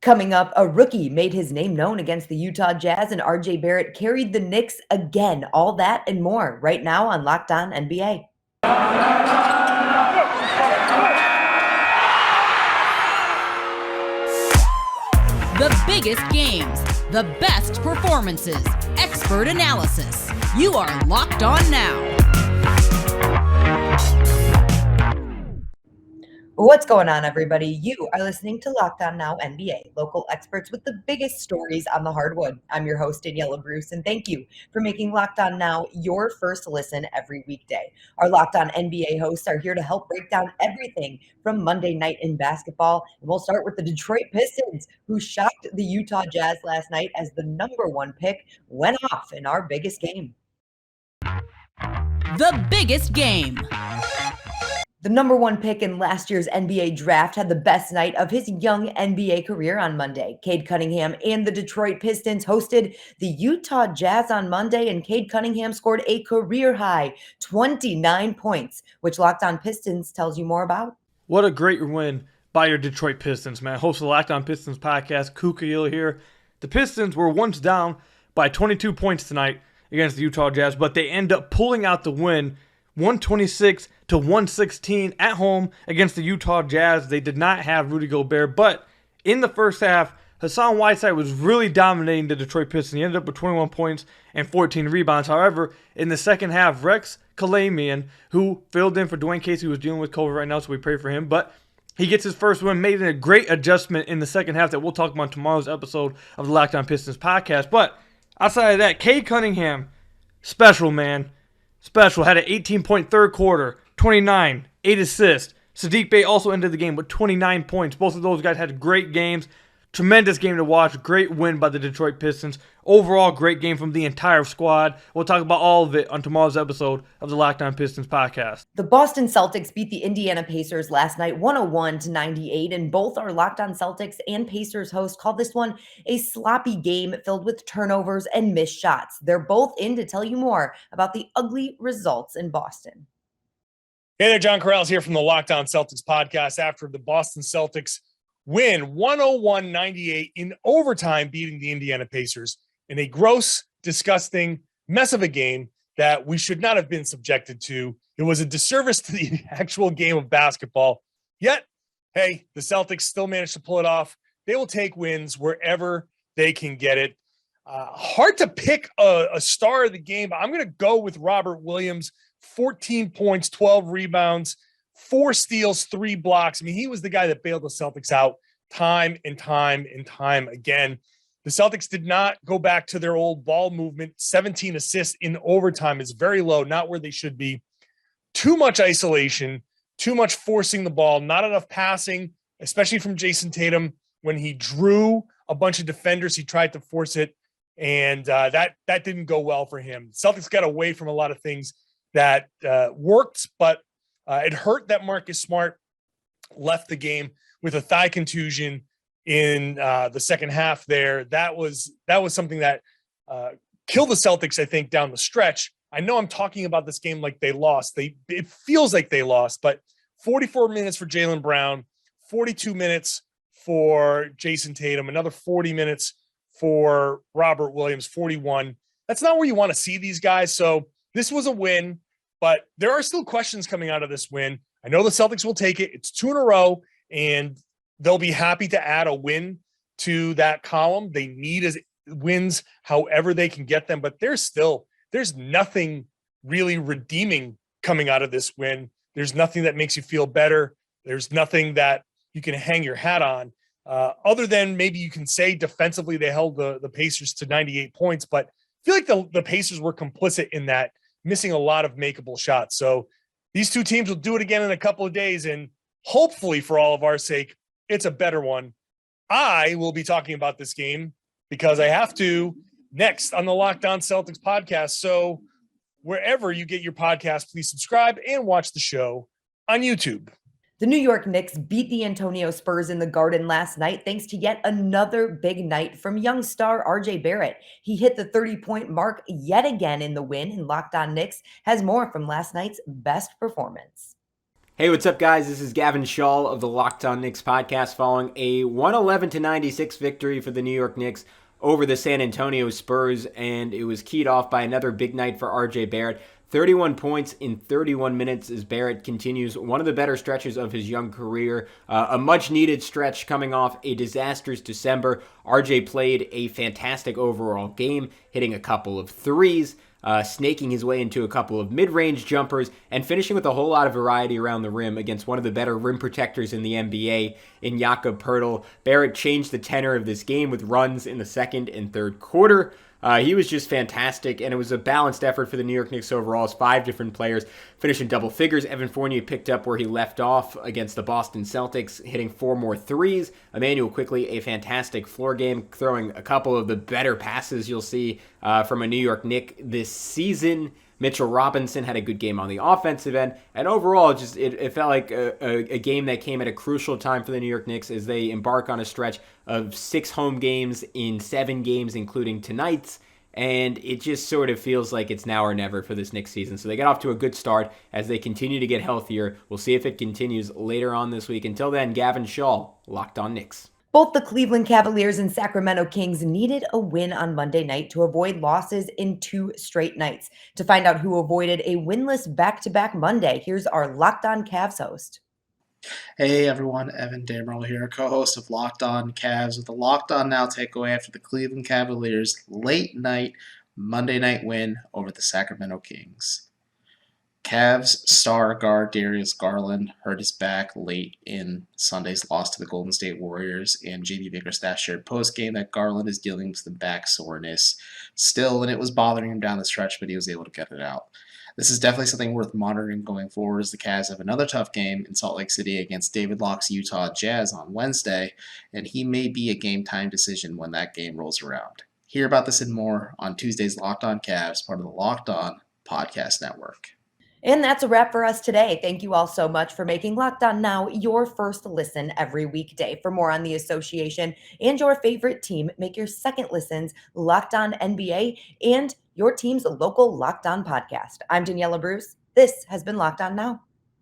Coming up, a rookie made his name known against the Utah Jazz, and RJ Barrett carried the Knicks again. All that and more right now on Locked On NBA. The biggest games, the best performances, expert analysis. You are Locked On Now. What's going on, everybody? You are listening to Locked On Now NBA, local experts with the biggest stories on the hardwood. I'm your host, Daniella Bruce, and thank you for making Locked On Now your first listen every weekday. Our Locked On NBA hosts are here to help break down everything from Monday night in basketball, and we'll start with the Detroit Pistons, who shocked the Utah Jazz last night as the #1 pick went off in our biggest game. The biggest game. The #1 pick in last year's NBA draft had the best night of his young NBA career on Monday. Cade Cunningham and the Detroit Pistons hosted the Utah Jazz on Monday, and Cade Cunningham scored a career-high 29 points, which Locked On Pistons tells you more about. What a great win by your Detroit Pistons, man. Host of the Locked On Pistons podcast, Kukayil here. The Pistons were once down by 22 points tonight against the Utah Jazz, but they end up pulling out the win 126-116 at home against the Utah Jazz. They did not have Rudy Gobert, but in the first half, Hassan Whiteside was really dominating the Detroit Pistons. He ended up with 21 points and 14 rebounds. However, in the second half, Rex Kalamian, who filled in for Dwayne Casey, who was dealing with COVID right now, so we pray for him, but he gets his first win, made a great adjustment in the second half that we'll talk about in tomorrow's episode of the Locked On Pistons podcast. But outside of that, Cade Cunningham, special, man. Special, had an 18-point third quarter, 29, 8 assists. Saddiq Bey also ended the game with 29 points. Both of those guys had great games. Tremendous game to watch. Great win by the Detroit Pistons. Overall, great game from the entire squad. We'll talk about all of it on tomorrow's episode of the Locked On Pistons podcast. The Boston Celtics beat the Indiana Pacers last night 101-98, and both our Locked On Celtics and Pacers hosts call this one a sloppy game filled with turnovers and missed shots. They're both in to tell you more about the ugly results in Boston. Hey there, John Corrales here from the Locked On Celtics podcast after the Boston Celtics win 101-98 in overtime, beating the Indiana Pacers in a gross, disgusting mess of a game that we should not have been subjected to. It was a disservice to the actual game of basketball. Yet, hey, the Celtics still managed to pull it off. They will take wins wherever they can get it. Hard to pick a star of the game, but I'm going to go with Robert Williams. 14 points, 12 rebounds, 4 steals, 3 blocks. I mean, he was the guy that bailed the Celtics out time and time and time again. The Celtics did not go back to their old ball movement. 17 assists in overtime is very low, not where they should be. Too much isolation, too much forcing the ball, not enough passing, especially from Jason Tatum. When he drew a bunch of defenders, he tried to force it, and that didn't go well for him. Celtics got away from a lot of things that worked, but it hurt that Marcus Smart left the game with a thigh contusion in the second half there. That was something that killed the Celtics, I think, down the stretch. I know I'm talking about this game like they lost. It feels like they lost, but 44 minutes for Jaylen Brown, 42 minutes for Jason Tatum, another 40 minutes for Robert Williams, 41. That's not where you want to see these guys. So this was a win, but there are still questions coming out of this win. I know the Celtics will take it. It's 2 in a row, and they'll be happy to add a win to that column. They need wins however they can get them, but there's nothing really redeeming coming out of this win. There's nothing that makes you feel better. There's nothing that you can hang your hat on, other than maybe you can say defensively they held the Pacers to 98 points, but I feel like the Pacers were complicit in that, missing a lot of makeable shots. So these two teams will do it again in a couple of days, and hopefully for all of our sake, it's a better one. I will be talking about this game because I have to next on the Locked On Celtics podcast. So wherever you get your podcast, please subscribe and watch the show on YouTube. The New York Knicks beat the Antonio Spurs in the Garden last night thanks to yet another big night from young star RJ Barrett. He hit the 30-point mark yet again in the win, and Locked On Knicks has more from last night's best performance. Hey, what's up, guys? This is Gavin Shaw of the Locked On Knicks podcast following a 111-96 victory for the New York Knicks over the San Antonio Spurs, and it was keyed off by another big night for R.J. Barrett. 31 points in 31 minutes as Barrett continues one of the better stretches of his young career. A much-needed stretch coming off a disastrous December. RJ played a fantastic overall game, hitting a couple of threes, snaking his way into a couple of mid-range jumpers, and finishing with a whole lot of variety around the rim against one of the better rim protectors in the NBA in Jakob Poeltl. Barrett changed the tenor of this game with runs in the second and third quarter. He was just fantastic, and it was a balanced effort for the New York Knicks overall as 5 different players finished in double figures. Evan Fournier picked up where he left off against the Boston Celtics, hitting 4 more threes. Emmanuel Quickley, a fantastic floor game, throwing a couple of the better passes you'll see from a New York Knick this season. Mitchell Robinson had a good game on the offensive end, and overall, it felt like a game that came at a crucial time for the New York Knicks as they embark on a stretch of 6 home games in 7 games, including tonight's, and it just sort of feels like it's now or never for this Knicks season. So they got off to a good start as they continue to get healthier. We'll see if it continues later on this week. Until then, Gavin Shaw, Locked On Knicks. Both the Cleveland Cavaliers and Sacramento Kings needed a win on Monday night to avoid losses in 2 straight nights. To find out who avoided a winless back-to-back Monday, here's our Locked On Cavs host. Hey everyone, Evan Damrell here, co-host of Locked On Cavs with the Locked On Now takeaway after the Cleveland Cavaliers' late night Monday night win over the Sacramento Kings. Cavs star guard Darius Garland hurt his back late in Sunday's loss to the Golden State Warriors, and JB Bickerstaff shared post-game that Garland is dealing with some back soreness still, and it was bothering him down the stretch, but he was able to get it out. This is definitely something worth monitoring going forward as the Cavs have another tough game in Salt Lake City against David Locke's Utah Jazz on Wednesday, and he may be a game-time decision when that game rolls around. Hear about this and more on Tuesday's Locked On Cavs, part of the Locked On Podcast Network. And that's a wrap for us today. Thank you all so much for making Locked On Now your first listen every weekday. For more on the association and your favorite team, make your second listens Locked On NBA and your team's local Locked On podcast. I'm Daniella Bruce. This has been Locked On Now.